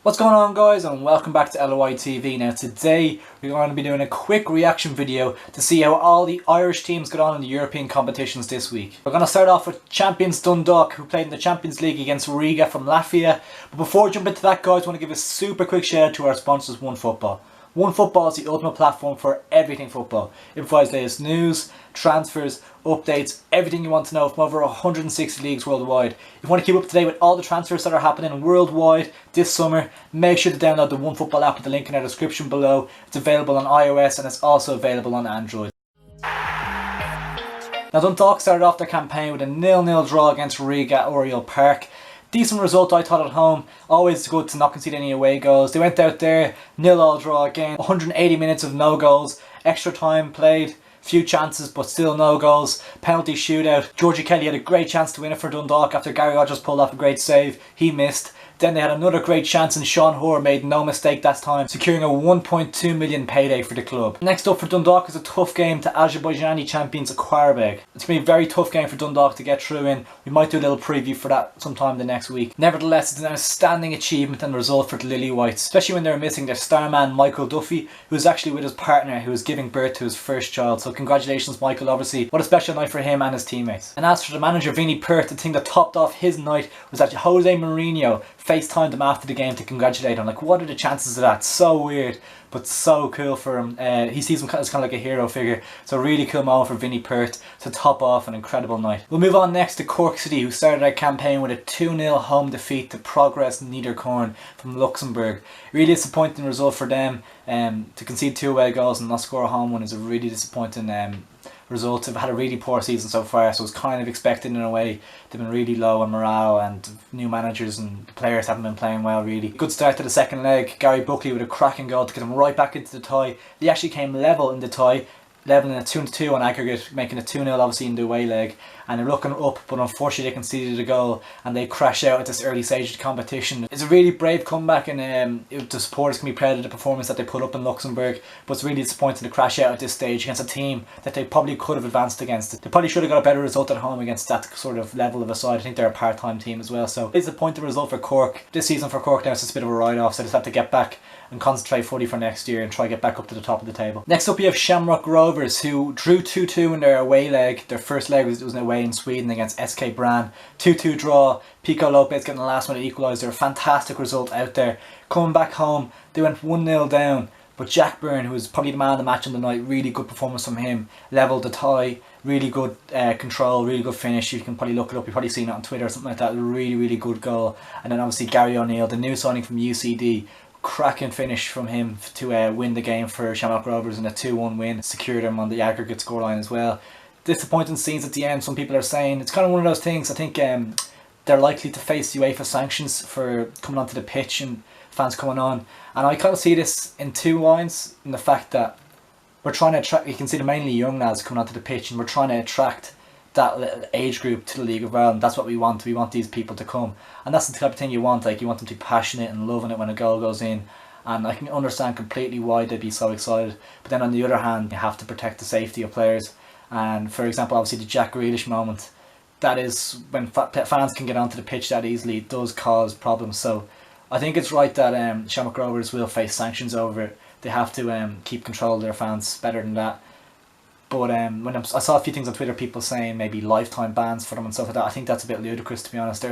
What's going on, guys, and welcome back to LOI TV. Now today we're going to be doing a quick reaction video to see how all the Irish teams got on in the European competitions this week. We're going to start off with champions Dundalk, who played in the Champions League against Riga from Latvia. But before we jump into that, guys, I want to give a super quick shout out to our sponsors, OneFootball. OneFootball is the ultimate platform for everything football. It provides latest news, transfers, updates, everything you want to know from over 160 leagues worldwide. If you want to keep up to date with all the transfers that are happening worldwide this summer, make sure to download the OneFootball app with the link in our description below. It's available on iOS and it's also available on Android. Now, Dundalk started off their campaign with a 0-0 draw against Riga at Oriel Park. Decent result, I thought, at home. Always good to not concede any away goals. They went out there, 0-0 draw again. 180 minutes of no goals. Extra time played. Few chances, but still no goals. Penalty shootout. Georgie Kelly had a great chance to win it for Dundalk after Gary Rogers pulled off a great save. He missed. Then they had another great chance and Sean Hoare made no mistake that time, securing a 1.2 million payday for the club. Next up for Dundalk is a tough game to Azerbaijani champions Qarabag. It's going to be a very tough game for Dundalk to get through in. We might do a little preview for that sometime the next week. Nevertheless, it's an outstanding achievement and result for the Lily Whites, especially when they're missing their star man Michael Duffy, who is actually with his partner who is giving birth to his first child. So congratulations, Michael, obviously. What a special night for him and his teammates. And as for the manager, Vinnie Perth, the thing that topped off his night was that Jose Mourinho FaceTimed him after the game to congratulate him. Like, what are the chances of that? So weird, but so cool for him. He sees him as kind of like a hero figure. So really cool moment for Vinnie Perth to top off an incredible night. We'll move on next to Cork City, who started their campaign with a 2-0 home defeat to Progress Niederkorn from Luxembourg. Really disappointing result for them. To concede 2 away goals and not score a home one is a really disappointing result. They've had a really poor season so far, so it's kind of expected in a way. They've been really low on morale and new managers and the players haven't been playing well really. Good start to the second leg. Gary Buckley with a cracking goal to get them right back into the tie. They actually came level in the tie, leveling at 2-2 on aggregate, making it 2-0 obviously in the away leg, and they're looking up, but unfortunately they conceded a goal and they crash out at this early stage of the competition. It's a really brave comeback, and the supporters can be proud of the performance that they put up in Luxembourg, but it's really disappointing to crash out at this stage against a team that they probably could have advanced against. They probably should have got a better result at home against that sort of level of a side. I think they're a part-time team as well, so it's a disappointing result for Cork. This season for Cork now it's just a bit of a write-off, so they just have to get back and concentrate fully for next year and try to get back up to the top of the table. Next up we have Shamrock Rovers, who drew 2-2 in their away leg. Their first leg was an away in Sweden against SK Brann. 2-2 draw. Pico Lopez getting the last minute equaliser. A fantastic result out there. Coming back home, they went 1-0 down, but Jack Byrne, who was probably the man of the match on the night, really good performance from him. Levelled the tie. Really good control, really good finish. You can probably look it up, you've probably seen it on Twitter or something like that. Really, really good goal. And then obviously Gary O'Neill, the new signing from UCD. Cracking finish from him to win the game for Shamrock Rovers in a 2-1 win. Secured them on the aggregate scoreline as well. Disappointing scenes at the end, some people are saying. It's kind of one of those things. I think they're likely to face UEFA sanctions for coming onto the pitch and fans coming on. And I kind of see this in two lines, in the fact that we're trying to attract, you can see the mainly young lads coming onto the pitch, and we're trying to attract that little age group to the League of Ireland. That's what we want. We want these people to come, and that's the type of thing you want. Like, you want them to be passionate and loving it when a goal goes in, and I can understand completely why they'd be so excited. But then on the other hand, you have to protect the safety of players. And for example, obviously the Jack Grealish moment, that is when fans can get onto the pitch that easily, it does cause problems. So I think it's right that Shamrock Rovers will face sanctions over it. They have to keep control of their fans better than that. But when I saw a few things on Twitter, people saying maybe lifetime bans for them and stuff like that. I think that's a bit ludicrous, to be honest.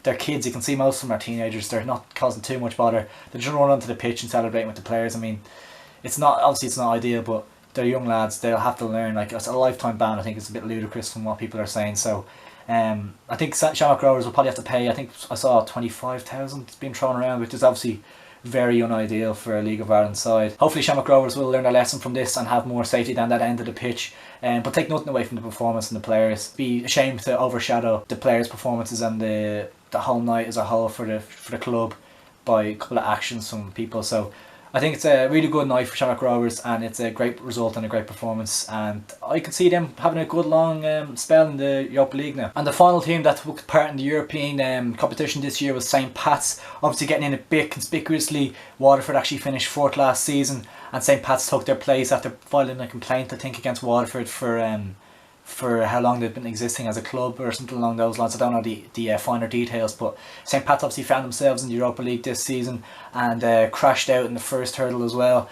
They're kids. You can see most of them are teenagers. They're not causing too much bother. They just run onto the pitch and celebrating with the players. I mean, it's not ideal, but they're young lads. They'll have to learn. Like, a lifetime ban, I think, is a bit ludicrous from what people are saying. So I think Shamrock Rovers will probably have to pay. I think I saw 25,000 being thrown around, which is obviously very unideal for a League of Ireland side. Hopefully Shamrock Rovers will learn a lesson from this and have more safety down that end of the pitch, but take nothing away from the performance and the players. Be ashamed to overshadow the players' performances and the whole night as a whole for the club by a couple of actions from people. So I think it's a really good night for Shamrock Rovers, and it's a great result and a great performance, and I can see them having a good long spell in the Europa League now. And the final team that took part in the European competition this year was St. Pat's, obviously getting in a bit conspicuously. Waterford actually finished 4th last season, and St. Pat's took their place after filing a complaint, I think, against Waterford for for how long they've been existing as a club or something along those lines. I don't know the finer details, but St. Pat's obviously found themselves in the Europa League this season and crashed out in the first hurdle as well,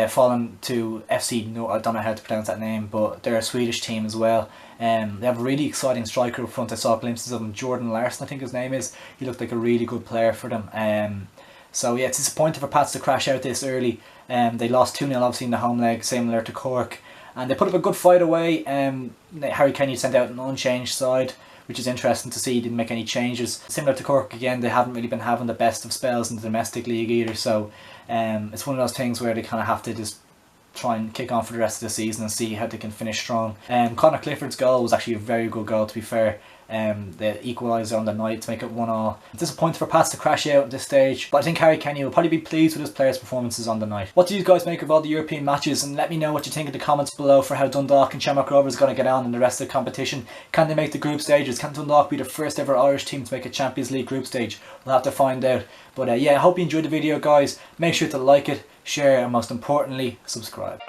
falling to FC, no, I don't know how to pronounce that name, but they're a Swedish team as well. They have a really exciting striker up front. I saw glimpses of him, Jordan Larsson I think his name is. He looked like a really good player for them. So yeah, it's disappointing for Pats to crash out this early. They lost 2-0 obviously in the home leg, similar to Cork. And they put up a good fight away. Harry Kenny sent out an unchanged side, which is interesting to see. He didn't make any changes. Similar to Cork again, they haven't really been having the best of spells in the domestic league either. So it's one of those things where they kind of have to just try and kick on for the rest of the season and see how they can finish strong. Connor Clifford's goal was actually a very good goal, to be fair. The equaliser on the night to make it 1-1. Disappointed for Pats to crash out at this stage, but I think Harry Kenny will probably be pleased with his players' performances on the night. What do you guys make of all the European matches? And let me know what you think in the comments below for how Dundalk and Shamrock Rovers are going to get on in the rest of the competition. Can they make the group stages? Can Dundalk be the first ever Irish team to make a Champions League group stage? We'll have to find out. But yeah, I hope you enjoyed the video, guys. Make sure to like it, share, and most importantly, subscribe.